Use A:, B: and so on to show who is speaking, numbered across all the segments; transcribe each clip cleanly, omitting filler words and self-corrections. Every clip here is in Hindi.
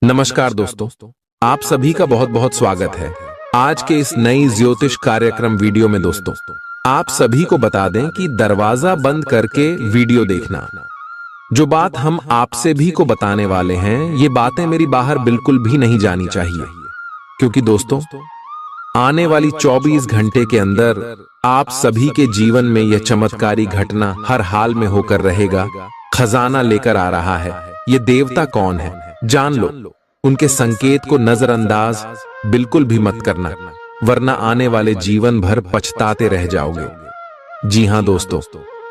A: नमस्कार दोस्तों, आप सभी का बहुत बहुत स्वागत है आज के इस नई ज्योतिष कार्यक्रम वीडियो में। दोस्तों, आप सभी को बता दें कि दरवाजा बंद करके वीडियो देखना। जो बात हम आपसे भी को बताने वाले हैं, ये बातें मेरी बाहर बिल्कुल भी नहीं जानी चाहिए, क्योंकि दोस्तों आने वाली 24 घंटे के अंदर आप सभी के जीवन में यह चमत्कारी घटना हर हाल में होकर रहेगा। खजाना लेकर आ रहा है। ये देवता कौन है जान लो। उनके संकेत को नजरअंदाज बिल्कुल भी मत करना, वरना आने वाले जीवन भर पछताते रह जाओगे। जी हां दोस्तों,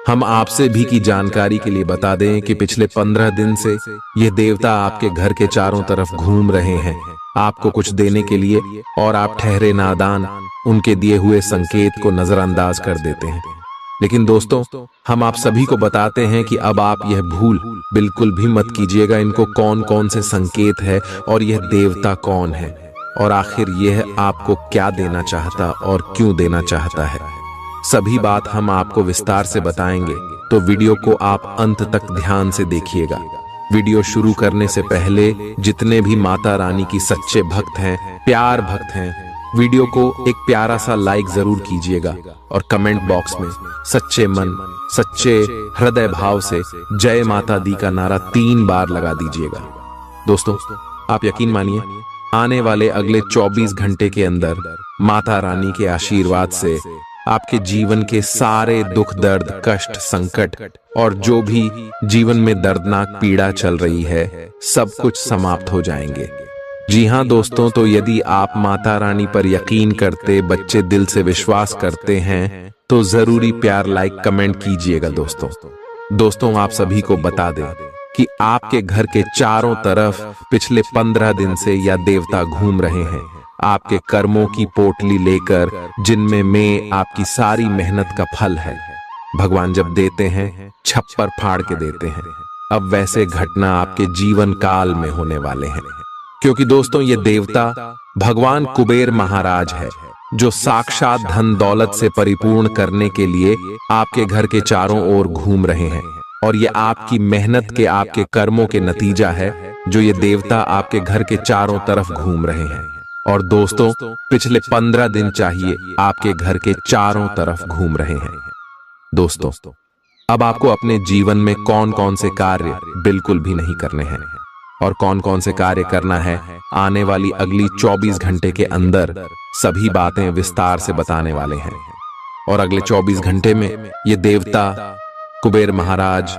A: हम आपसे भी की जानकारी के लिए बता दें कि पिछले 15 दिन से ये देवता आपके घर के चारों तरफ घूम रहे हैं, आपको कुछ देने के लिए, और आप ठहरे नादान उनके दिए हुए संकेत को नजरअंदाज कर देते हैं। लेकिन दोस्तों, हम आप सभी को बताते हैं कि अब आप यह भूल बिल्कुल भी मत कीजिएगा इनको कौन कौन से संकेत है और यह देवता कौन है, और आखिर यह आपको क्या देना चाहता और क्यों देना चाहता है। सभी बात हम आपको विस्तार से बताएंगे, तो वीडियो को आप अंत तक ध्यान से देखिएगा। वीडियो शुरू करने से पहले जितने भी माता रानी की सच्चे भक्त हैं, प्यार भक्त हैं, वीडियो को एक प्यारा सा लाइक जरूर कीजिएगा और कमेंट बॉक्स में सच्चे मन सच्चे हृदय भाव से जय माता दी का नारा 3 बार लगा दीजिएगा। दोस्तों, आप यकीन मानिए, आने वाले अगले 24 घंटे के अंदर माता रानी के आशीर्वाद से आपके जीवन के सारे दुख दर्द कष्ट संकट और जो भी जीवन में दर्दनाक पीड़ा चल रही है, सब कुछ समाप्त हो जाएंगे। जी हां दोस्तों, तो यदि आप माता रानी पर यकीन करते, बच्चे दिल से विश्वास करते हैं, तो जरूरी प्यार लाइक कमेंट कीजिएगा। दोस्तों आप सभी को बता दें कि आपके घर के चारों तरफ पिछले 15 दिन से यह देवता घूम रहे हैं, आपके कर्मों की पोटली लेकर, जिनमें में आपकी सारी मेहनत का फल है। भगवान जब देते हैं, छप्पर फाड़ के देते हैं। अब वैसे घटना आपके जीवन काल में होने वाले हैं, क्योंकि दोस्तों ये देवता भगवान कुबेर महाराज है, जो साक्षात धन दौलत से परिपूर्ण करने के लिए आपके घर के चारों ओर घूम रहे हैं। और ये आपकी मेहनत के, आपके कर्मों के नतीजा है, जो ये देवता आपके घर के चारों तरफ घूम रहे हैं। और दोस्तों, पिछले 15 दिन चाहिए आपके घर के चारों तरफ घूम रहे हैं। दोस्तों, अब आपको अपने जीवन में कौन कौन से कार्य बिल्कुल भी नहीं करने हैं और कौन कौन से कार्य करना है, आने वाली अगली 24 घंटे के अंदर सभी बातें विस्तार से बताने वाले हैं। और अगले 24 घंटे में ये देवता कुबेर महाराज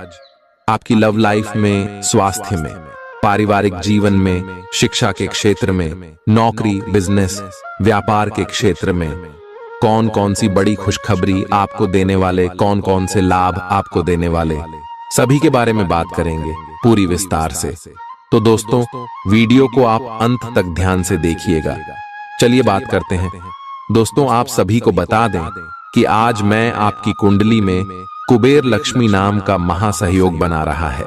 A: आपकी लव लाइफ में, स्वास्थ्य में, पारिवारिक जीवन में, शिक्षा के क्षेत्र में, नौकरी, बिजनेस, व्यापार के क्षेत्र में कौन कौन सी बड़ी खुशखबरी आपको देने वाले, कौन कौन से लाभ आपको देने वाले, सभी के बारे में बात करेंगे पूरी विस्तार से। तो दोस्तों, वीडियो को आप अंत तक ध्यान से देखिएगा। चलिए बात करते हैं। दोस्तों, आप सभी को बता दें कि आज मैं आपकी कुंडली में कुबेर लक्ष्मी नाम का महासहयोग बना रहा है।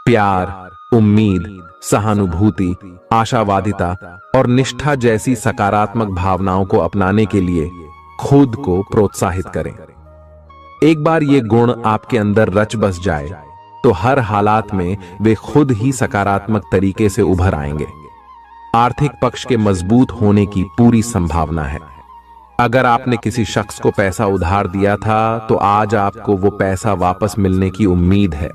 A: प्यार, उम्मीद, सहानुभूति, आशावादिता और निष्ठा जैसी सकारात्मक भावनाओं को अपनाने के लिए खुद को प्रोत्साहित करें। एक बार ये गुण आपके अंदर रच बस जाए, तो हर हालात में वे खुद ही सकारात्मक तरीके से उभर आएंगे। आर्थिक पक्ष के मजबूत होने की पूरी संभावना है। अगर आपने किसी शख्स को पैसा उधार दिया था, तो आज आपको वो पैसा वापस मिलने की उम्मीद है।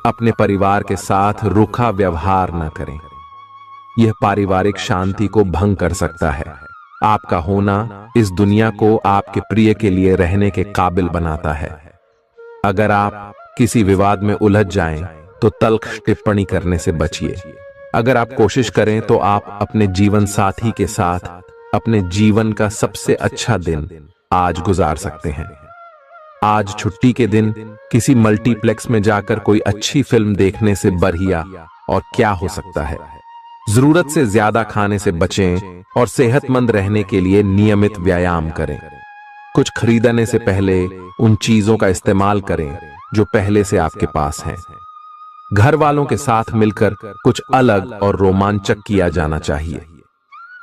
A: अपने परिवार के साथ रूखा व्यवहार न करें, यह पारिवारिक शांति को भंग कर सकता है। आपका होना इस दुनिया को आपके प्रिय के लिए रहने के काबिल बनाता है। अगर आप किसी विवाद में उलझ जाएं, तो तल्ख टिप्पणी करने से बचिए। अगर आप कोशिश करें, तो आप अपने जीवन साथी के साथ अपने जीवन का सबसे अच्छा दिन आज गुजार सकते हैं। आज छुट्टी के दिन किसी मल्टीप्लेक्स में जाकर कोई अच्छी फिल्म देखने से बढ़िया और क्या हो सकता है। जरूरत से ज्यादा खाने से बचें और सेहतमंद रहने के लिए नियमित व्यायाम करें। कुछ खरीदने से पहले उन चीजों का इस्तेमाल करें जो पहले से आपके पास हैं। घर वालों के साथ मिलकर कुछ अलग और रोमांचक किया जाना चाहिए।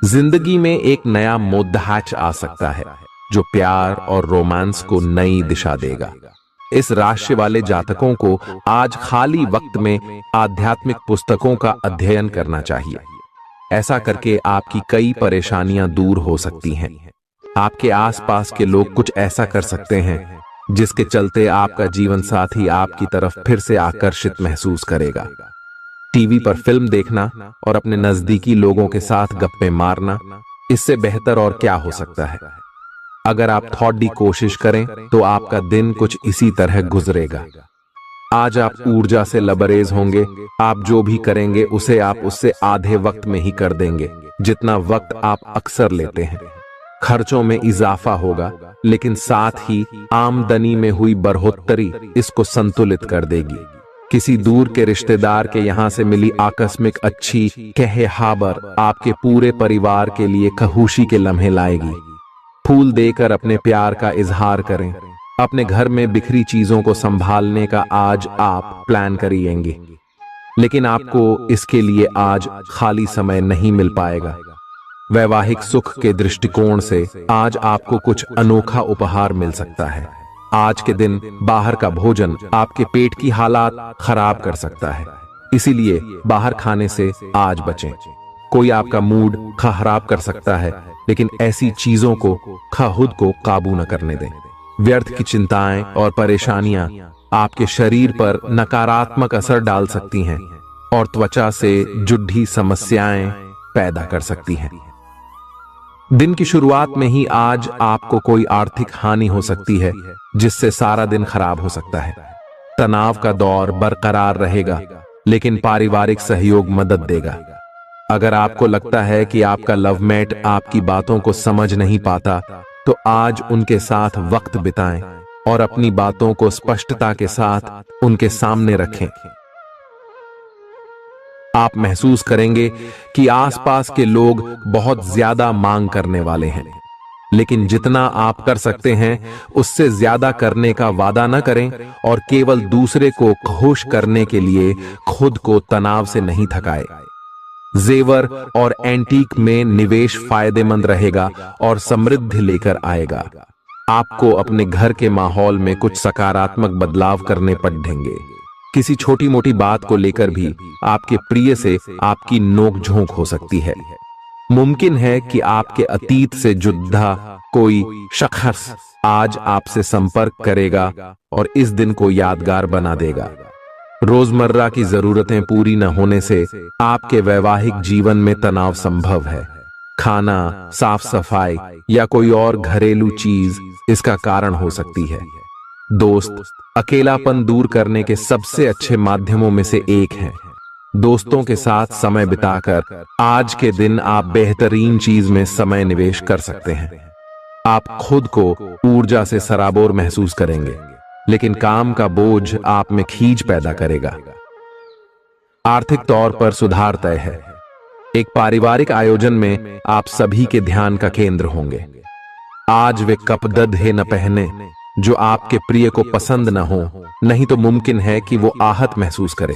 A: जिंदगी में एक नया मोद्दाच आ सकता है, जो प्यार और रोमांस को नई दिशा देगा। इस राशि वाले जातकों को आज खाली वक्त में आध्यात्मिक पुस्तकों का अध्ययन करना चाहिए। ऐसा करके आपकी कई परेशानियां दूर हो सकती हैं। आपके आसपास के लोग कुछ ऐसा कर सकते हैं जिसके चलते आपका जीवन साथी आपकी तरफ फिर से आकर्षित महसूस करेगा। टीवी पर फिल्म देखना और अपने नजदीकी लोगों के साथ गप्पे मारना, इससे बेहतर और क्या हो सकता है। अगर आप थोड़ी कोशिश करें तो आपका दिन कुछ इसी तरह गुजरेगा। आज आप ऊर्जा से लबरेज होंगे। आप जो भी करेंगे उसे आप उससे आधे वक्त में ही कर देंगे जितना वक्त आप अक्सर लेते हैं। खर्चों में इजाफा होगा, लेकिन साथ ही आमदनी में हुई बढ़ोतरी इसको संतुलित कर देगी। किसी दूर के रिश्तेदार के यहां से मिली आकस्मिक अच्छी खबर आपके पूरे परिवार के लिए खुशी के लम्हे लाएगी। फूल देकर अपने प्यार का इजहार करें। अपने घर में बिखरी चीजों को संभालने का आज आप प्लान करिएंगे, लेकिन आपको इसके लिए आज खाली समय नहीं मिल पाएगा। वैवाहिक सुख के दृष्टिकोण से आज आपको कुछ अनोखा उपहार मिल सकता है। आज के दिन बाहर का भोजन आपके पेट की हालात खराब कर सकता है, इसीलिए बाहर खाने से आज बचें। कोई आपका मूड खराब कर सकता है, लेकिन ऐसी चीजों को खुद को काबू न करने दें। व्यर्थ की चिंताएं और परेशानियां आपके शरीर पर नकारात्मक असर डाल सकती हैं और त्वचा से जुड़ी समस्याएं पैदा कर सकती हैं। दिन की शुरुआत में ही आज आपको कोई आर्थिक हानि हो सकती है, जिससे सारा दिन खराब हो सकता है। तनाव का दौर बरकरार रहेगा, लेकिन पारिवारिक सहयोग मदद देगा। अगर आपको लगता है कि आपका लवमेट आपकी बातों को समझ नहीं पाता, तो आज उनके साथ वक्त बिताएं और अपनी बातों को स्पष्टता के साथ उनके सामने रखें। आप महसूस करेंगे कि आसपास के लोग बहुत ज्यादा मांग करने वाले हैं, लेकिन जितना आप कर सकते हैं उससे ज्यादा करने का वादा न करें और केवल दूसरे को खुश करने के लिए खुद को तनाव से नहीं थकाए। जेवर और एंटीक में निवेश फायदेमंद रहेगा और समृद्धि लेकर आएगा। आपको अपने घर के माहौल में कुछ सकारात्मक बदलाव करने पड़ेंगे। किसी छोटी मोटी बात को लेकर भी आपके प्रिय से आपकी नोकझोंक हो सकती है। मुमकिन है कि आपके अतीत से जुड़ा कोई शख्स आज आपसे संपर्क करेगा और इस दिन को यादगार बना देगा। रोजमर्रा की जरूरतें पूरी न होने से आपके वैवाहिक जीवन में तनाव संभव है। खाना, साफ सफाई या कोई और घरेलू चीज इसका कारण हो सकती है। दोस्त अकेलापन दूर करने के सबसे अच्छे माध्यमों में से एक है। दोस्तों के साथ समय बिताकर आज के दिन आप बेहतरीन चीज में समय निवेश कर सकते हैं। आप खुद को ऊर्जा से सराबोर महसूस करेंगे, लेकिन काम का बोझ आप में खींच पैदा करेगा। आर्थिक तौर पर सुधार तय है। एक पारिवारिक आयोजन में आप सभी के ध्यान का केंद्र होंगे। आज वे कपड़े न पहने जो आपके प्रिय को पसंद न हो, नहीं तो मुमकिन है कि वो आहत महसूस करे।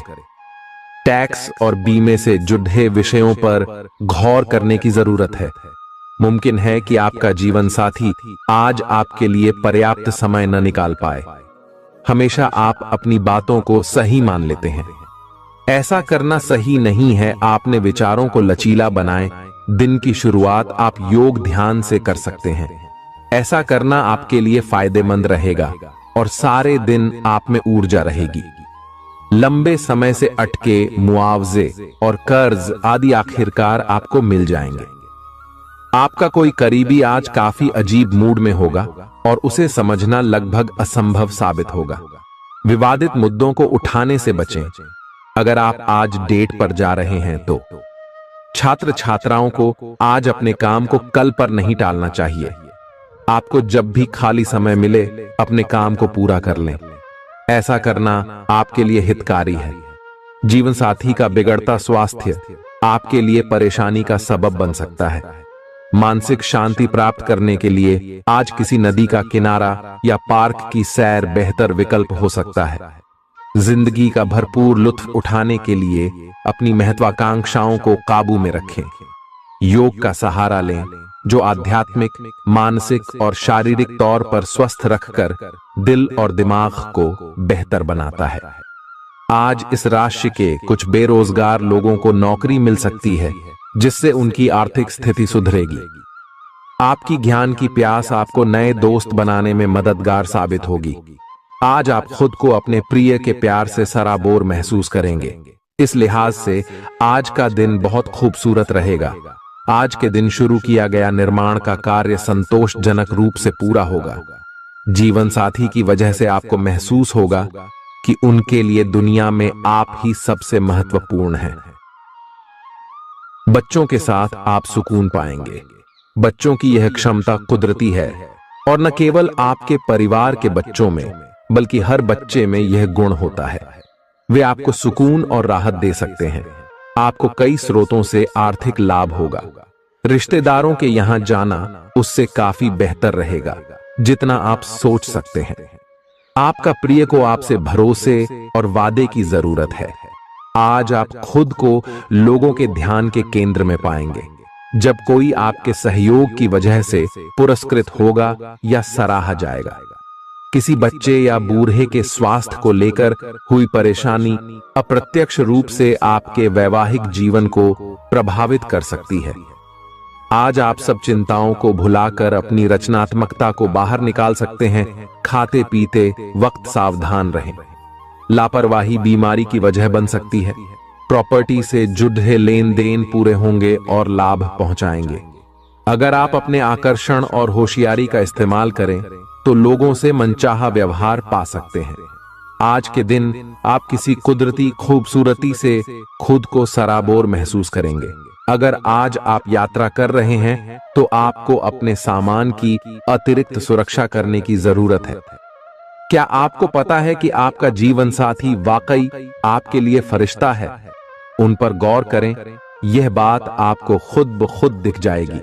A: टैक्स और बीमे से जुड़े विषयों पर गौर करने की जरूरत है। मुमकिन है कि आपका जीवन साथी आज आपके लिए पर्याप्त समय न निकाल पाए। हमेशा आप अपनी बातों को सही मान लेते हैं। ऐसा करना सही नहीं है। आपने विचारों को लचीला बनाएं। दिन की शुरुआत आप योग ध्यान से कर सकते हैं। ऐसा करना आपके लिए फायदेमंद रहेगा और सारे दिन आप में ऊर्जा रहेगी। लंबे समय से अटके मुआवजे और कर्ज आदि आखिरकार आपको मिल जाएंगे। आपका कोई करीबी आज काफी अजीब मूड में होगा और उसे समझना लगभग असंभव साबित होगा। विवादित मुद्दों को उठाने से बचें। अगर आप आज डेट पर जा रहे हैं तो छात्र छात्राओं को आज अपने काम को कल पर नहीं टालना चाहिए। आपको जब भी खाली समय मिले अपने काम को पूरा कर लें। ऐसा करना आपके लिए हितकारी है। जीवन साथी का बिगड़ता स्वास्थ्य आपके लिए परेशानी का सबब बन सकता है। मानसिक शांति प्राप्त करने के लिए आज किसी नदी का किनारा या पार्क की सैर बेहतर विकल्प हो सकता है। जिंदगी का भरपूर लुत्फ उठाने के लिए अपनी महत्वाकांक्षाओं को काबू में रखें। योग का सहारा लें जो आध्यात्मिक, मानसिक और शारीरिक तौर पर स्वस्थ रखकर दिल और दिमाग को बेहतर बनाता है। आज इस राशि के कुछ बेरोजगार लोगों को नौकरी मिल सकती है, जिससे उनकी आर्थिक स्थिति सुधरेगी। आपकी ज्ञान की प्यास आपको नए दोस्त बनाने में मददगार साबित होगी। आज आप खुद को अपने प्रिय के प्यार से सराबोर महसूस करेंगे। इस लिहाज से आज का दिन बहुत खूबसूरत रहेगा। आज के दिन शुरू किया गया निर्माण का कार्य संतोषजनक रूप से पूरा होगा। जीवन साथी की वजह से आपको महसूस होगा कि उनके लिए दुनिया में आप ही सबसे महत्वपूर्ण हैं। बच्चों के साथ आप सुकून पाएंगे। बच्चों की यह क्षमता कुदरती है और न केवल आपके परिवार के बच्चों में बल्कि हर बच्चे में यह गुण होता है। वे आपको सुकून और राहत दे सकते हैं। आपको कई स्रोतों से आर्थिक लाभ होगा। रिश्तेदारों के यहां जाना उससे काफी बेहतर रहेगा जितना आप सोच सकते हैं। आपका प्रिय को आपसे भरोसे और वादे की जरूरत है। आज आप खुद को लोगों के ध्यान के केंद्र में पाएंगे। जब कोई आपके सहयोग की वजह से पुरस्कृत होगा या सराहा जाएगा। किसी बच्चे या बूढ़े के स्वास्थ्य को लेकर हुई परेशानी अप्रत्यक्ष रूप से आपके वैवाहिक जीवन को प्रभावित कर सकती है। आज आप सब चिंताओं को भुलाकर अपनी रचनात्मकता को बाहर निकाल सकते हैं। खाते पीते वक्त सावधान रहें। लापरवाही बीमारी की वजह बन सकती है। प्रॉपर्टी से जुड़े लेन देन पूरे होंगे और लाभ पहुंचाएंगे। अगर आप अपने आकर्षण और होशियारी का इस्तेमाल करें तो लोगों से मनचाहा व्यवहार पा सकते हैं। आज के दिन आप किसी कुदरती खूबसूरती से खुद को सराबोर महसूस करेंगे। अगर आज आप यात्रा कर रहे हैं तो आपको अपने सामान की अतिरिक्त सुरक्षा करने की जरूरत है। क्या आपको पता है कि आपका जीवन साथी वाकई आपके लिए फरिश्ता है? उन पर गौर करें। यह बात आपको खुद ब खुद दिख जाएगी।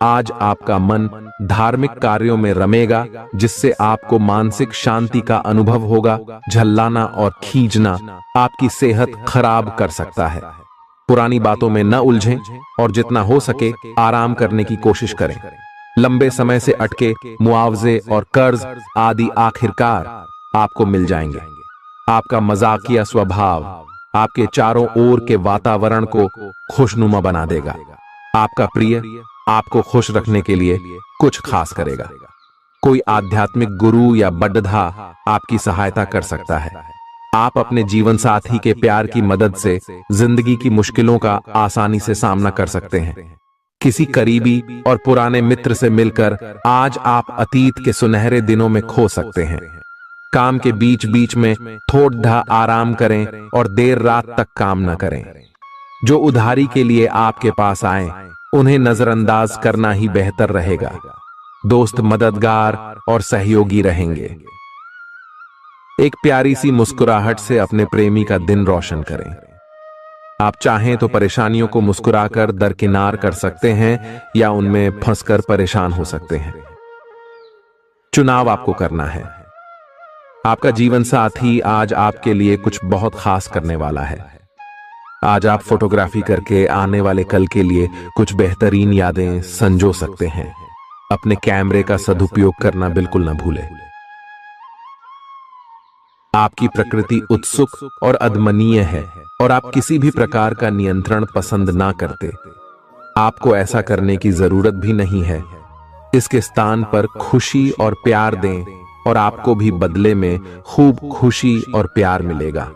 A: आज आपका मन धार्मिक कार्यों में रमेगा, जिससे आपको मानसिक शांति का अनुभव होगा। झल्लाना और खींचना आपकी सेहत खराब कर सकता है। पुरानी बातों में न उलझें और जितना हो सके आराम करने की कोशिश करें। लंबे समय से अटके मुआवजे और कर्ज आदि आखिरकार आपको मिल जाएंगे। आपका मजाकिया स्वभाव आपके चारों ओर के वातावरण को खुशनुमा बना देगा। आपका प्रिय आपको खुश रखने के लिए कुछ खास करेगा। कोई आध्यात्मिक गुरु या बड्ढा आपकी सहायता कर सकता है। आप अपने जीवन साथी के प्यार की मदद से जिंदगी की मुश्किलों का आसानी से सामना कर सकते हैं। किसी करीबी और पुराने मित्र से मिलकर आज आप अतीत के सुनहरे दिनों में खो सकते हैं। काम के बीच बीच में थोड़ा आराम करें और देर रात तक काम न करें। जो उधारी के लिए आपके पास आए उन्हें नजरअंदाज करना ही बेहतर रहेगा। दोस्त मददगार और सहयोगी रहेंगे। एक प्यारी सी मुस्कुराहट से अपने प्रेमी का दिन रोशन करें। आप चाहें तो परेशानियों को मुस्कुराकर दरकिनार कर सकते हैं या उनमें फंसकर परेशान हो सकते हैं। चुनाव आपको करना है। आपका जीवन साथी आज आपके लिए कुछ बहुत खास करने वाला है। आज आप फोटोग्राफी करके आने वाले कल के लिए कुछ बेहतरीन यादें संजो सकते हैं। अपने कैमरे का सदुपयोग करना बिल्कुल न भूलें। आपकी प्रकृति उत्सुक और अदमनीय है और आप किसी भी प्रकार का नियंत्रण पसंद ना करते। आपको ऐसा करने की जरूरत भी नहीं है। इसके स्थान पर खुशी और प्यार दें और आपको भी बदले में खूब खुशी और प्यार मिलेगा।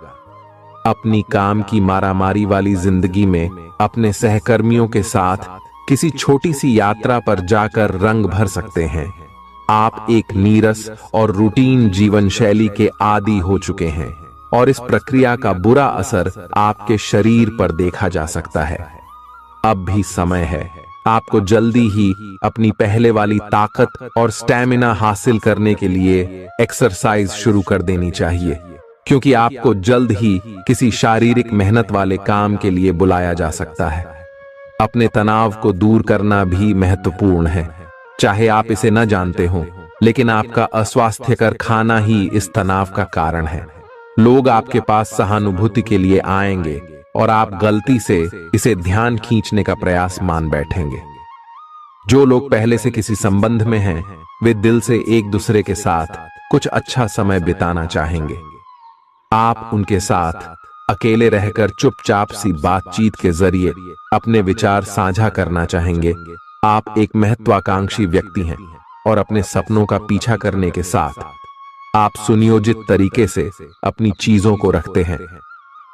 A: अपनी काम की मारामारी वाली जिंदगी में अपने सहकर्मियों के साथ किसी छोटी सी यात्रा पर जाकर रंग भर सकते हैं। आप एक नीरस और रूटीन जीवन शैली के आदी हो चुके हैं और इस प्रक्रिया का बुरा असर आपके शरीर पर देखा जा सकता है। अब भी समय है। आपको जल्दी ही अपनी पहले वाली ताकत और स्टैमिना हासिल करने के लिए एक्सरसाइज शुरू कर देनी चाहिए, क्योंकि आपको जल्द ही किसी शारीरिक मेहनत वाले काम के लिए बुलाया जा सकता है। अपने तनाव को दूर करना भी महत्वपूर्ण है। चाहे आप इसे न जानते हो, लेकिन आपका अस्वास्थ्यकर खाना ही इस तनाव का कारण है। लोग आपके पास सहानुभूति के लिए आएंगे और आप गलती से इसे ध्यान खींचने का प्रयास मान बैठेंगे। जो लोग पहले से किसी संबंध में हैं, वे दिल से एक दूसरे के साथ कुछ अच्छा समय बिताना चाहेंगे। आप उनके साथ अकेले रहकर चुपचाप सी बातचीत के जरिए अपने विचार साझा करना चाहेंगे। आप एक महत्वाकांक्षी व्यक्ति हैं और अपने सपनों का पीछा करने के साथ आप सुनियोजित तरीके से अपनी चीजों को रखते हैं।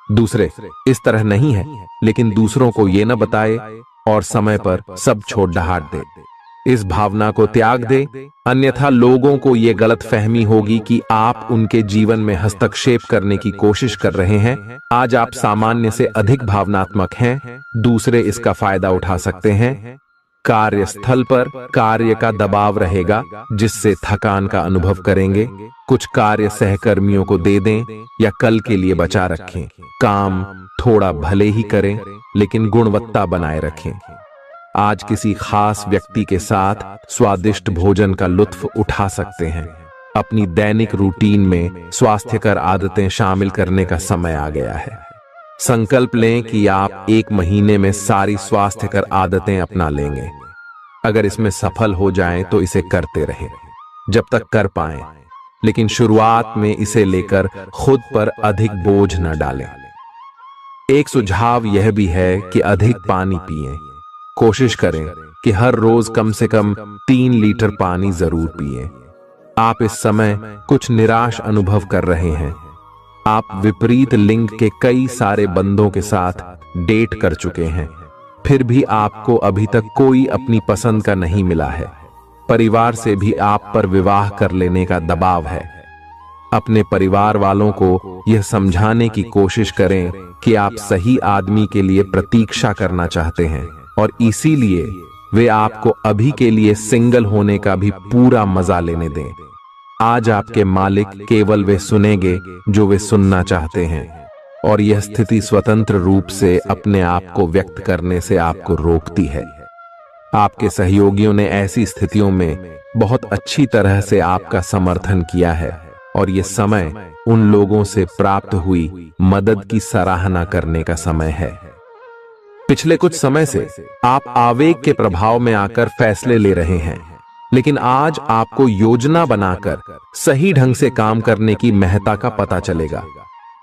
A: दूसरे इस तरह नहीं है, लेकिन दूसरों को ये न बताए और समय पर सब छोड़ डहाट दे। इस भावना को त्याग दे, अन्यथा लोगों को यह गलत फहमी होगी कि आप उनके जीवन में हस्तक्षेप करने की कोशिश कर रहे हैं। आज आप सामान्य से अधिक भावनात्मक हैं, दूसरे इसका फायदा उठा सकते हैं। कार्यस्थल पर कार्य का दबाव रहेगा, जिससे थकान का अनुभव करेंगे। कुछ कार्य सहकर्मियों को दे दें या कल के लिए बचा रखें। काम थोड़ा भले ही करें, लेकिन गुणवत्ता बनाए रखें। आज किसी खास व्यक्ति के साथ स्वादिष्ट भोजन का लुत्फ उठा सकते हैं। अपनी दैनिक रूटीन में स्वास्थ्यकर आदतें शामिल करने का समय आ गया है। संकल्प लें कि आप 1 महीने में सारी स्वास्थ्यकर आदतें अपना लेंगे। अगर इसमें सफल हो जाएं तो इसे करते रहें जब तक कर पाएं, लेकिन शुरुआत में इसे लेकर खुद पर अधिक बोझ न डालें। एक सुझाव यह भी है कि अधिक पानी पिएं। कोशिश करें कि हर रोज कम से कम 3 लीटर पानी जरूर पिएं। आप इस समय कुछ निराश अनुभव कर रहे हैं। आप विपरीत लिंग के कई सारे बंदों के साथ डेट कर चुके हैं, फिर भी आपको अभी तक कोई अपनी पसंद का नहीं मिला है। परिवार से भी आप पर विवाह कर लेने का दबाव है। अपने परिवार वालों को यह समझाने की कोशिश करें कि आप सही आदमी के लिए प्रतीक्षा करना चाहते हैं और इसीलिए वे आपको अभी के लिए सिंगल होने का भी पूरा मजा लेने दें। आज आपके मालिक केवल वे सुनेंगे जो वे सुनना चाहते हैं, और यह स्थिति स्वतंत्र रूप से अपने आप को व्यक्त करने से आपको रोकती है। आपके सहयोगियों ने ऐसी स्थितियों में बहुत अच्छी तरह से आपका समर्थन किया है, और यह समय उन लोगों से प्राप्त हुई मदद की सराहना करने का समय है। पिछले कुछ समय से आप आवेग के प्रभाव में आकर फैसले ले रहे हैं, लेकिन आज आपको योजना बनाकर सही ढंग से काम करने की महत्ता का पता चलेगा।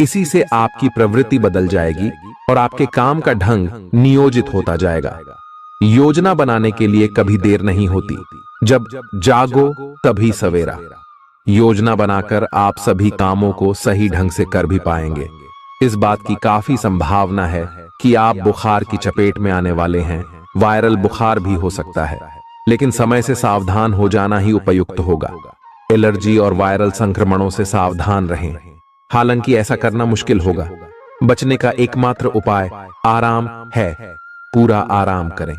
A: इसी से आपकी प्रवृत्ति बदल जाएगी और आपके काम का ढंग नियोजित होता जाएगा। योजना बनाने के लिए कभी देर नहीं होती, जब जागो तभी सवेरा। योजना बनाकर आप सभी कामों को सही ढंग से कर भी पाएंगे। इस बात की काफी संभावना है कि आप बुखार की चपेट में आने वाले हैं। वायरल बुखार भी हो सकता है, लेकिन समय से सावधान हो जाना ही उपयुक्त होगा। एलर्जी और वायरल संक्रमणों से सावधान रहें। हालांकि ऐसा करना मुश्किल होगा। बचने का एकमात्र उपाय आराम है। पूरा आराम करें।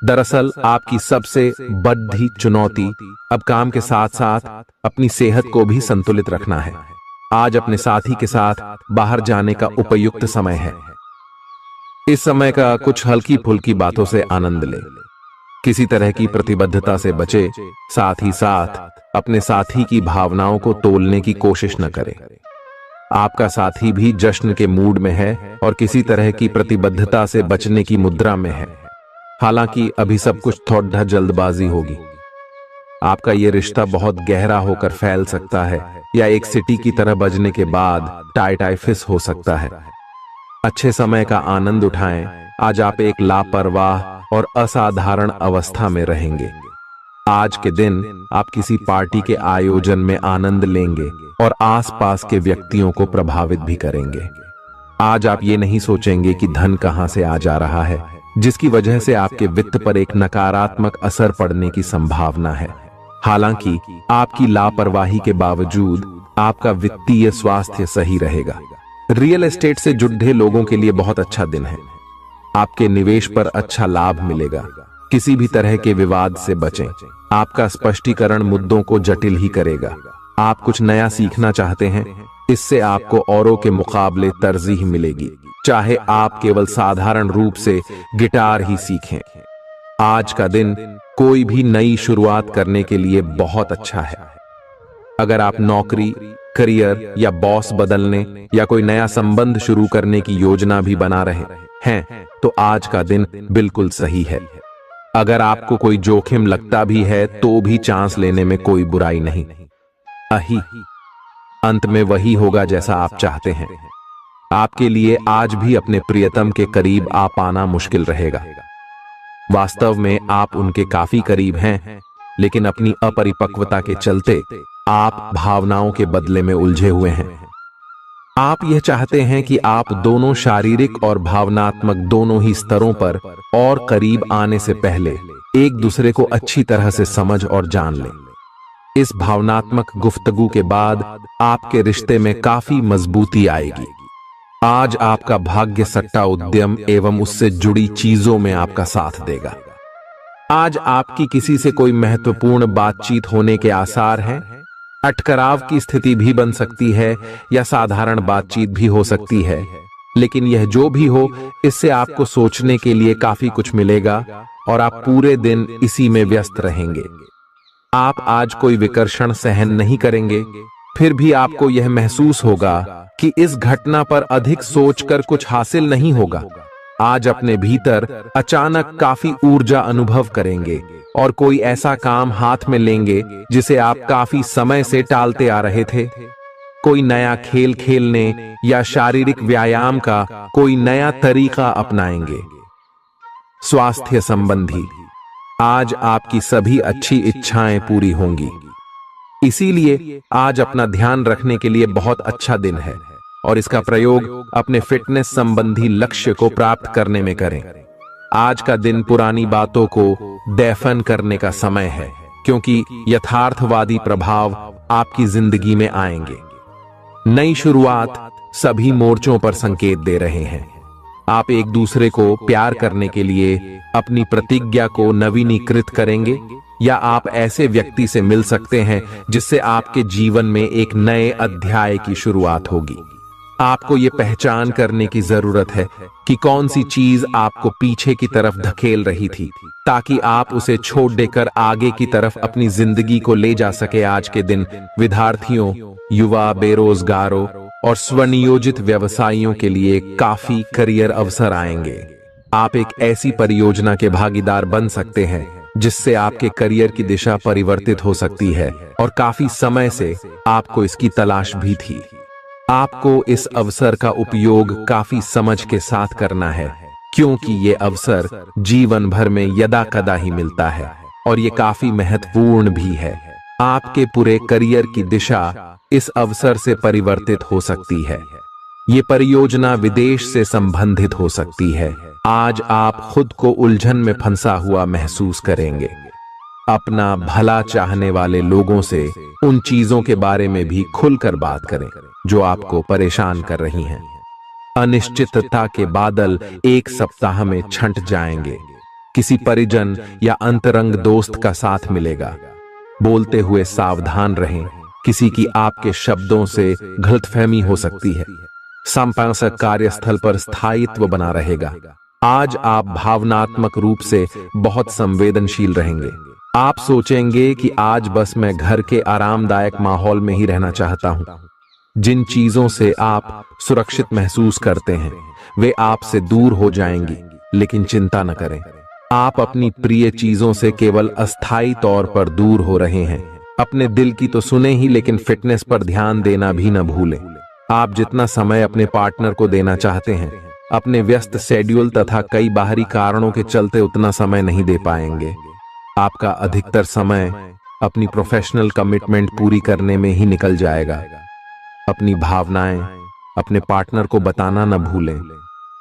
A: दरअसल आपकी सबसे बड़ी चुनौती अब काम के साथ साथ अपनी सेहत को भी संतुलित रखना है। आज अपने साथी के साथ बाहर जाने का उपयुक्त समय है। इस समय का कुछ हल्की फुल्की बातों से आनंद लें। किसी तरह की प्रतिबद्धता से बचे, साथ ही साथ अपने साथी की भावनाओं को तोलने की कोशिश न करें। आपका साथी भी जश्न के मूड में है और किसी तरह की प्रतिबद्धता से बचने की मुद्रा में है। हालांकि अभी सब कुछ थोड़ा जल्दबाजी होगी। आपका यह रिश्ता बहुत गहरा होकर फैल सकता है या एक सिटी की तरह बजने के बाद टाई फिस हो सकता है। अच्छे समय का आनंद उठाएं। आज आप एक लापरवाह और असाधारण अवस्था में रहेंगे। आज के दिन आप किसी पार्टी के आयोजन में आनंद लेंगे और आसपास के व्यक्तियों को प्रभावित भी करेंगे। आज आप ये नहीं सोचेंगे कि धन कहां से आ जा रहा है, जिसकी वजह से आपके वित्त पर एक नकारात्मक असर पड़ने की संभावना है। हालांकि आपकी लापरवाही के बावजूद आपका वित्तीय स्वास्थ्य सही रहेगा। रियल एस्टेट से जुड़े लोगों के लिए बहुत अच्छा दिन है। आपके निवेश पर अच्छा लाभ मिलेगा। किसी भी तरह के विवाद से बचें। आपका स्पष्टीकरण मुद्दों को जटिल ही करेगा। आप कुछ नया सीखना चाहते हैं, इससे आपको औरों के मुकाबले तरजीह मिलेगी, चाहे आप केवल साधारण रूप से गिटार ही सीखें। आज का दिन कोई भी नई शुरुआत करने के लिए बहुत अच्छा है। अगर आप नौकरी, करियर या बॉस बदलने या कोई नया संबंध शुरू करने की योजना भी बना रहे हैं, तो आज का दिन बिल्कुल सही है। अगर आपको कोई जोखिम लगता भी है तो भी चांस लेने में कोई बुराई नहीं। अंत में वही होगा जैसा आप चाहते हैं। आपके लिए आज भी अपने प्रियतम के करीब आ पाना मुश्किल रहेगा। वास्तव में आप उनके काफी करीब हैं, लेकिन अपनी अपरिपक्वता के चलते आप भावनाओं के बदले में उलझे हुए हैं। आप यह चाहते हैं कि आप दोनों शारीरिक और भावनात्मक दोनों ही स्तरों पर और करीब आने से पहले एक दूसरे को अच्छी तरह से समझ और जान लें। इस भावनात्मक गुफ्तगू के बाद आपके रिश्ते में काफी मजबूती आएगी। आज आपका भाग्य सट्टा उद्यम एवं उससे जुड़ी चीजों में आपका साथ देगा। आज आपकी किसी से कोई महत्वपूर्ण बातचीत होने के आसार हैं। अटकराव की स्थिति भी बन सकती है या साधारण बातचीत भी हो सकती है, लेकिन यह जो भी हो, इससे आपको सोचने के लिए काफी कुछ मिलेगा और आप पूरे दिन इसी में व्यस्त रहेंगे। आप आज कोई विकर्षण सहन नहीं करेंगे, फिर भी आपको यह महसूस होगा कि इस घटना पर अधिक सोचकर कुछ हासिल नहीं होगा। आज अपने भीतर अचानक काफी ऊर्जा अनुभव करेंगे और कोई ऐसा काम हाथ में लेंगे जिसे आप काफी समय से टालते आ रहे थे। कोई नया खेल खेलने या शारीरिक व्यायाम का कोई नया तरीका अपनाएंगे। स्वास्थ्य संबंधी आज आपकी सभी अच्छी इच्छाएं पूरी होंगी। इसीलिए आज अपना ध्यान रखने के लिए बहुत अच्छा दिन है और इसका प्रयोग अपने फिटनेस संबंधी लक्ष्य को प्राप्त करने में करें। आज का दिन पुरानी बातों को दफन करने का समय है, क्योंकि यथार्थवादी प्रभाव आपकी जिंदगी में आएंगे। नई शुरुआत सभी मोर्चों पर संकेत दे रहे हैं। आप एक दूसरे को प्यार करने के लिए अपनी प्रतिज्ञा को नवीनीकृत करेंगे, या आप ऐसे व्यक्ति से मिल सकते हैं जिससे आपके जीवन में एक नए अध्याय की शुरुआत होगी। आपको ये पहचान करने की जरूरत है कि कौन सी चीज आपको पीछे की तरफ धकेल रही थी, ताकि आप उसे छोड़ देकर आगे की तरफ अपनी जिंदगी को ले जा सके। आज के दिन विद्यार्थियों, युवा, बेरोजगारों और स्वनियोजित व्यवसायियों के लिए काफी करियर अवसर आएंगे। आप एक ऐसी परियोजना के भागीदार बन सकते हैं जिससे आपके करियर की दिशा परिवर्तित हो सकती है और काफी समय से आपको इसकी तलाश भी थी। आपको इस अवसर का उपयोग काफी समझ के साथ करना है, क्योंकि ये अवसर जीवन भर में यदा कदा ही मिलता है और ये काफी महत्वपूर्ण भी है। आपके पूरे करियर की दिशा इस अवसर से परिवर्तित हो सकती है। ये परियोजना विदेश से संबंधित हो सकती है। आज आप खुद को उलझन में फंसा हुआ महसूस करेंगे। अपना भला चाहने वाले लोगों से उन चीजों के बारे में भी खुलकर बात करें जो आपको परेशान कर रही हैं। अनिश्चितता के बादल एक सप्ताह में छंट जाएंगे। किसी परिजन या अंतरंग दोस्त का साथ मिलेगा। बोलते हुए सावधान रहें, किसी की आपके शब्दों से गलतफहमी हो सकती है। संपादक कार्यस्थल पर स्थायित्व बना रहेगा। आज आप भावनात्मक रूप से बहुत संवेदनशील रहेंगे। आप सोचेंगे कि आज बस मैं घर के आरामदायक माहौल में ही रहना चाहता हूं। जिन चीजों से आप सुरक्षित महसूस करते हैं वे आपसे दूर हो जाएंगी, लेकिन चिंता न करें। आप अपनी प्रिय चीजों से केवल अस्थायी तौर पर दूर हो रहे हैं। अपने दिल की तो सुने ही, लेकिन फिटनेस पर ध्यान देना भी न भूलें। आप जितना समय अपने पार्टनर को देना चाहते हैं, अपने व्यस्त शेड्यूल तथा कई बाहरी कारणों के चलते उतना समय नहीं दे पाएंगे। आपका अधिकतर समय अपनी प्रोफेशनल कमिटमेंट पूरी करने में ही निकल जाएगा। अपनी भावनाएं अपने पार्टनर को बताना न भूलें।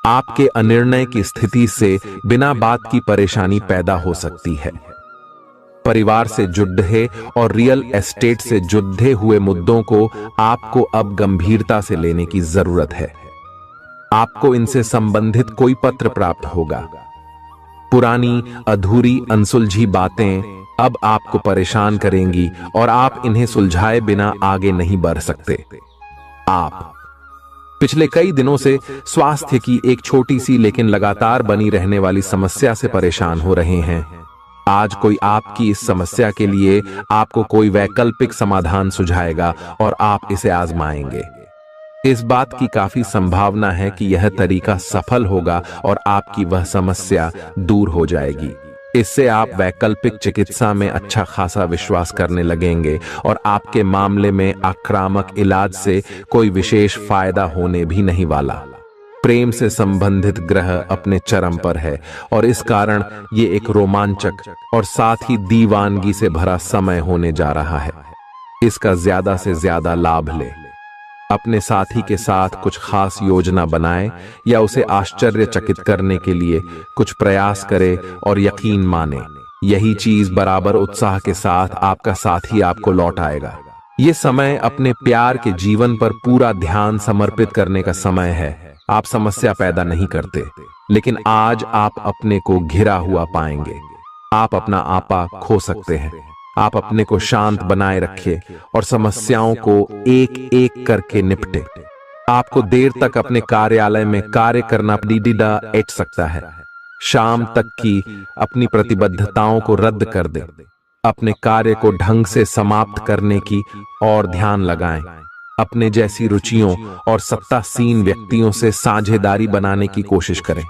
A: आपके अनिर्णय की स्थिति से बिना बात की परेशानी पैदा हो सकती है। परिवार से जुड़े और रियल एस्टेट से जुड़े हुए मुद्दों को आपको अब गंभीरता से लेने की जरूरत है। आपको इनसे संबंधित कोई पत्र प्राप्त होगा। पुरानी अधूरी अनसुलझी बातें अब आपको परेशान करेंगी और आप इन्हें सुलझाए बिना आगे नहीं बढ़ सकते। आप पिछले कई दिनों से स्वास्थ्य की एक छोटी सी लेकिन लगातार बनी रहने वाली समस्या से परेशान हो रहे हैं। आज कोई आपकी इस समस्या के लिए आपको कोई वैकल्पिक समाधान सुझाएगा और आप इसे आजमाएंगे। इस बात की काफी संभावना है कि यह तरीका सफल होगा और आपकी वह समस्या दूर हो जाएगी। इससे आप वैकल्पिक चिकित्सा में अच्छा खासा विश्वास करने लगेंगे और आपके मामले में आक्रामक इलाज से कोई विशेष फायदा होने भी नहीं वाला। प्रेम से संबंधित ग्रह अपने चरम पर है और इस कारण ये एक रोमांचक और साथ ही दीवानगी से भरा समय होने जा रहा है। इसका ज्यादा से ज्यादा लाभ ले। अपने साथी के साथ कुछ खास योजना बनाए या उसे आश्चर्यचकित करने के लिए कुछ प्रयास करे और यकीन माने, यही चीज बराबर उत्साह के साथ आपका साथी आपको लौट आएगा। ये समय अपने प्यार के जीवन पर पूरा ध्यान समर्पित करने का समय है। आप समस्या पैदा नहीं करते, लेकिन आज आप अपने को घिरा हुआ पाएंगे। आप अपना आपा खो सकते हैं। आप अपने को शांत बनाए रखें और समस्याओं को एक एक करके निपटे। आपको देर तक अपने कार्यालय में कार्य करना डिडा एट सकता है। शाम तक की अपनी प्रतिबद्धताओं को रद्द कर दें। अपने कार्य को ढंग से समाप्त करने की और ध्यान लगाएं। अपने जैसी रुचियों और सत्तासीन व्यक्तियों से साझेदारी बनाने की कोशिश करें।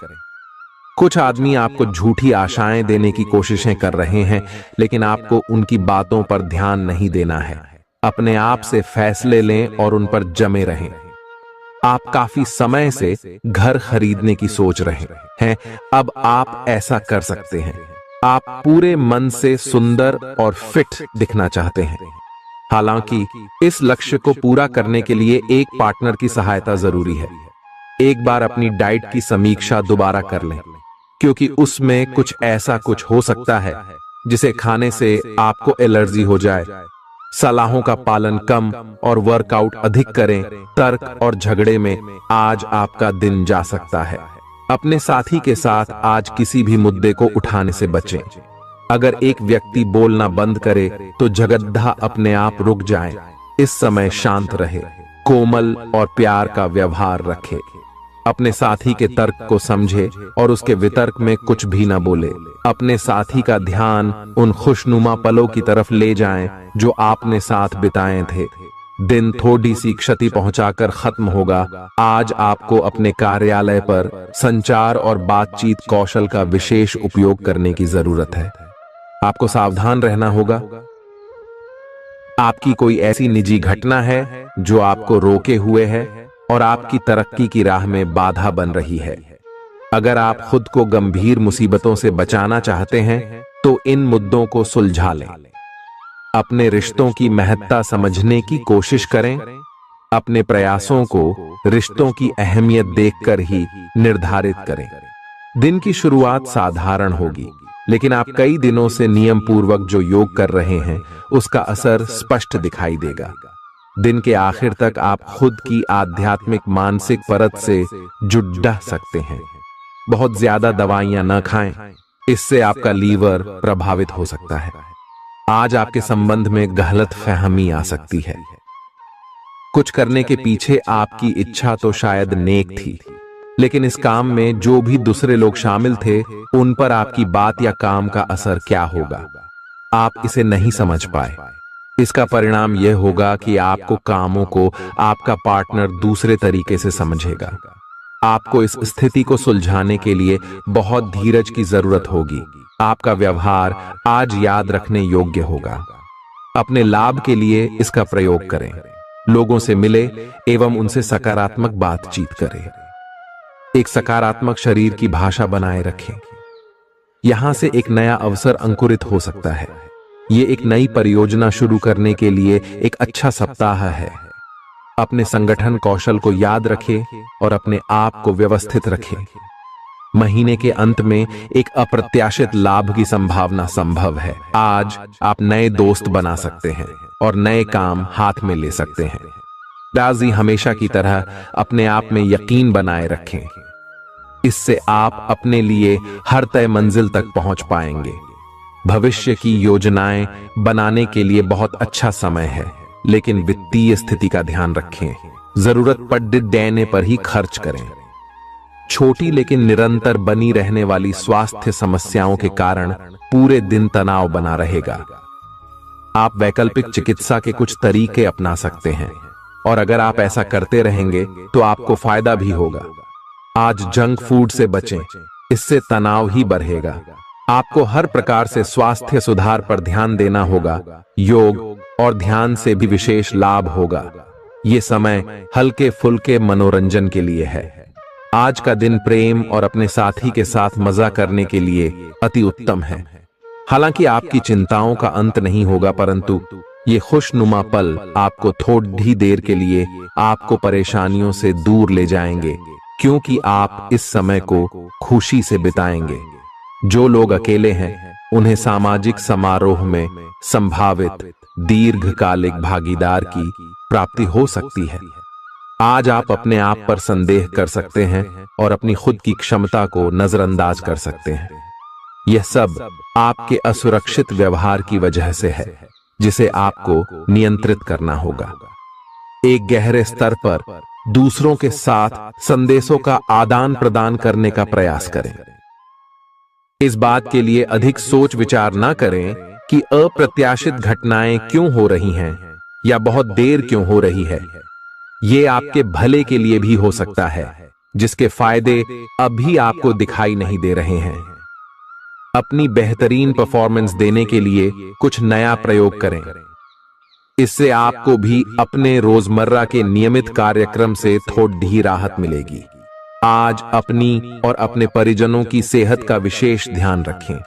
A: कुछ आदमी आपको झूठी आशाएं देने की कोशिशें कर रहे हैं, लेकिन आपको उनकी बातों पर ध्यान नहीं देना है। अपने आप से फैसले लें और उन पर जमे रहें। आप काफी समय से घर खरीदने की सोच रहे हैं, अब आप ऐसा कर सकते हैं। आप पूरे मन से सुंदर और फिट दिखना चाहते हैं। हालांकि इस लक्ष्य को पूरा करने के लिए एक पार्टनर की सहायता जरूरी है। एक बार अपनी डाइट की समीक्षा दोबारा कर लें, क्योंकि उसमें कुछ ऐसा कुछ हो सकता है जिसे खाने से आपको एलर्जी हो जाए। सलाहों का पालन कम और वर्कआउट अधिक करें। तर्क और झगड़े में आज आपका दिन जा सकता है। अपने साथी के साथ आज किसी भी मुद्दे को उठाने से बचें। अगर एक व्यक्ति बोलना बंद करे तो जगद्धा अपने आप रुक जाए। इस समय शांत रहे, कोमल और प्यार का व्यवहार रखे। अपने साथी के तर्क को समझे और उसके वितर्क में कुछ भी न बोले। अपने साथी का ध्यान उन खुशनुमा पलों की तरफ ले जाएं जो आपने साथ बिताए थे। दिन थोड़ी सी क्षति पहुंचाकर खत्म होगा। आज आपको अपने कार्यालय पर संचार और बातचीत कौशल का विशेष उपयोग करने की जरूरत है। आपको सावधान रहना होगा। आपकी कोई ऐसी निजी घटना है जो आपको रोके हुए है और आपकी तरक्की की राह में बाधा बन रही है। अगर आप खुद को गंभीर मुसीबतों से बचाना चाहते हैं तो इन मुद्दों को सुलझा लें। अपने रिश्तों की महत्ता समझने की कोशिश करें। अपने प्रयासों को रिश्तों की अहमियत देखकर ही निर्धारित करें। दिन की शुरुआत साधारण होगी, लेकिन आप कई दिनों से नियम पूर्वक जो योग कर रहे हैं उसका असर स्पष्ट दिखाई देगा। दिन के आखिर तक आप खुद की आध्यात्मिक मानसिक परत से जुड़ सकते हैं। बहुत ज्यादा दवाइयां न खाएं, इससे आपका लीवर प्रभावित हो सकता है। आज आपके संबंध में गलत फहमी आ सकती है। कुछ करने के पीछे आपकी इच्छा तो शायद नेक थी, लेकिन इस काम में जो भी दूसरे लोग शामिल थे उन पर आपकी बात या काम का असर क्या होगा, आप इसे नहीं समझ पाए। इसका परिणाम यह होगा कि आपको कामों को आपका पार्टनर दूसरे तरीके से समझेगा। आपको इस स्थिति को सुलझाने के लिए बहुत धीरज की जरूरत होगी। आपका व्यवहार आज याद रखने योग्य होगा। अपने लाभ के लिए इसका प्रयोग करें। लोगों से मिले एवं उनसे सकारात्मक बातचीत करें। एक सकारात्मक शरीर की भाषा बनाए रखें। यहां से एक नया अवसर अंकुरित हो सकता है। ये एक नई परियोजना शुरू करने के लिए एक अच्छा सप्ताह है। अपने संगठन कौशल को याद रखें और अपने आप को व्यवस्थित रखें। महीने के अंत में एक अप्रत्याशित लाभ की संभावना संभव है। आज आप नए दोस्त बना सकते हैं और नए काम हाथ में ले सकते हैं। राजी हमेशा की तरह अपने आप में यकीन बनाए रखें। इससे आप अपने लिए हर तय मंजिल तक पहुंच पाएंगे। भविष्य की योजनाएं बनाने के लिए बहुत अच्छा समय है, लेकिन वित्तीय स्थिति का ध्यान रखें। जरूरत पड़ने पर ही खर्च करें। छोटी लेकिन निरंतर बनी रहने वाली स्वास्थ्य समस्याओं के कारण पूरे दिन तनाव बना रहेगा। आप वैकल्पिक चिकित्सा के कुछ तरीके अपना सकते हैं और अगर आप ऐसा करते रहेंगे तो आपको फायदा भी होगा। आज जंक फूड से बचें, इससे तनाव ही बढ़ेगा। आपको हर प्रकार से स्वास्थ्य सुधार पर ध्यान देना होगा। योग और ध्यान से भी विशेष लाभ होगा। ये समय हल्के फुल्के मनोरंजन के लिए है। आज का दिन प्रेम और अपने साथी के साथ मजा करने के लिए अति उत्तम है। हालांकि आपकी चिंताओं का अंत नहीं होगा, परंतु ये खुशनुमा पल आपको थोड़ी देर के लिए आपको परेशानियों से दूर ले जाएंगे, क्योंकि आप इस समय को खुशी से बिताएंगे। जो लोग अकेले हैं उन्हें सामाजिक समारोह में संभावित दीर्घकालिक भागीदार की प्राप्ति हो सकती है। आज आप अपने आप पर संदेह कर सकते हैं और अपनी खुद की क्षमता को नजरअंदाज कर सकते हैं। यह सब आपके असुरक्षित व्यवहार की वजह से है, जिसे आपको नियंत्रित करना होगा। एक गहरे स्तर पर दूसरों के साथ संदेशों का आदान प्रदान करने का प्रयास करें। इस बात के लिए अधिक सोच विचार न करें कि अप्रत्याशित घटनाएं क्यों हो रही हैं या बहुत देर क्यों हो रही है। ये आपके भले के लिए भी हो सकता है, जिसके फायदे अभी आपको दिखाई नहीं दे रहे हैं। अपनी बेहतरीन परफॉर्मेंस देने के लिए कुछ नया प्रयोग करें। इससे आपको भी अपने रोजमर्रा के नियमित कार्यक्रम से थोड़ी राहत मिलेगी। आज अपनी और अपने परिजनों की सेहत का विशेष ध्यान रखें।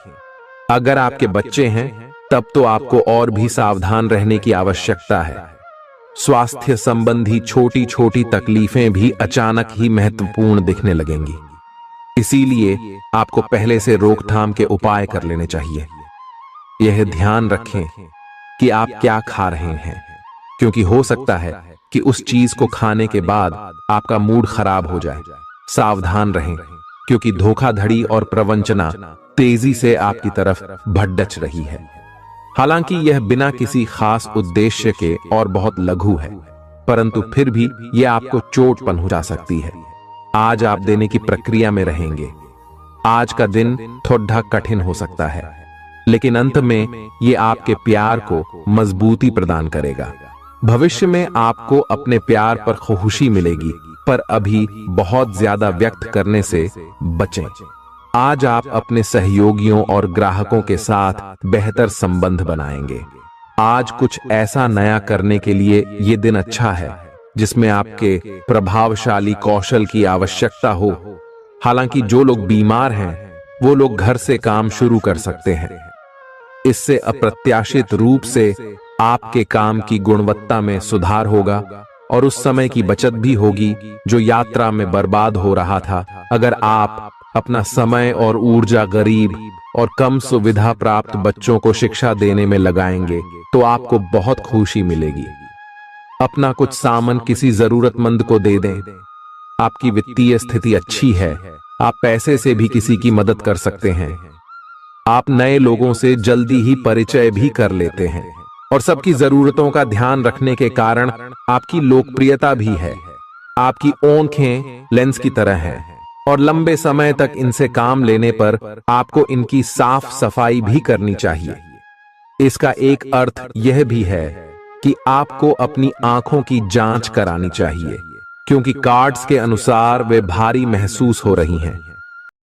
A: अगर आपके बच्चे हैं तब तो आपको और भी सावधान रहने की आवश्यकता है। स्वास्थ्य संबंधी छोटी छोटी तकलीफें भी अचानक ही महत्वपूर्ण दिखने लगेंगी। इसीलिए आपको पहले से रोकथाम के उपाय कर लेने चाहिए। यह ध्यान रखें कि आप क्या खा रहे हैं, क्योंकि हो सकता है कि उस चीज को खाने के बाद आपका मूड खराब हो जाए। सावधान रहें, क्योंकि धोखाधड़ी और प्रवंचना तेजी से आपकी तरफ भड़क रही है। हालांकि यह बिना किसी खास उद्देश्य के और बहुत लघु है, परंतु फिर भी यह आपको चोट पहुंचा सकती है। आज आप देने की प्रक्रिया में रहेंगे। आज का दिन थोड़ा कठिन हो सकता है, लेकिन अंत में यह आपके प्यार को मजबूती प्रदान करेगा। भविष्य में आपको अपने प्यार पर खुशी मिलेगी, पर अभी बहुत ज्यादा व्यक्त करने से बचें। आज आप अपने सहयोगियों और ग्राहकों के साथ बेहतर संबंध बनाएंगे। आज कुछ ऐसा नया करने के लिए ये दिन अच्छा है जिसमें आपके प्रभावशाली कौशल की आवश्यकता हो। हालांकि जो लोग बीमार हैं वो लोग घर से काम शुरू कर सकते हैं। इससे अप्रत्याशित रूप से आपके काम की गुणवत्ता में सुधार होगा और उस समय की बचत भी होगी जो यात्रा में बर्बाद हो रहा था। अगर आप अपना समय और ऊर्जा गरीब और कम सुविधा प्राप्त बच्चों को शिक्षा देने में लगाएंगे तो आपको बहुत खुशी मिलेगी। अपना कुछ सामान किसी जरूरतमंद को दे दें। आपकी वित्तीय स्थिति अच्छी है, आप पैसे से भी किसी की मदद कर सकते हैं। आप नए लोगों से जल्दी ही परिचय भी कर लेते हैं और सबकी जरूरतों का ध्यान रखने के कारण आपकी लोकप्रियता भी है। आपकी आंखें लेंस की तरह हैं और लंबे समय तक इनसे काम लेने पर आपको इनकी साफ सफाई भी करनी चाहिए। इसका एक अर्थ यह भी है कि आपको अपनी आंखों की जांच करानी चाहिए, क्योंकि कार्ड्स के अनुसार वे भारी महसूस हो रही हैं।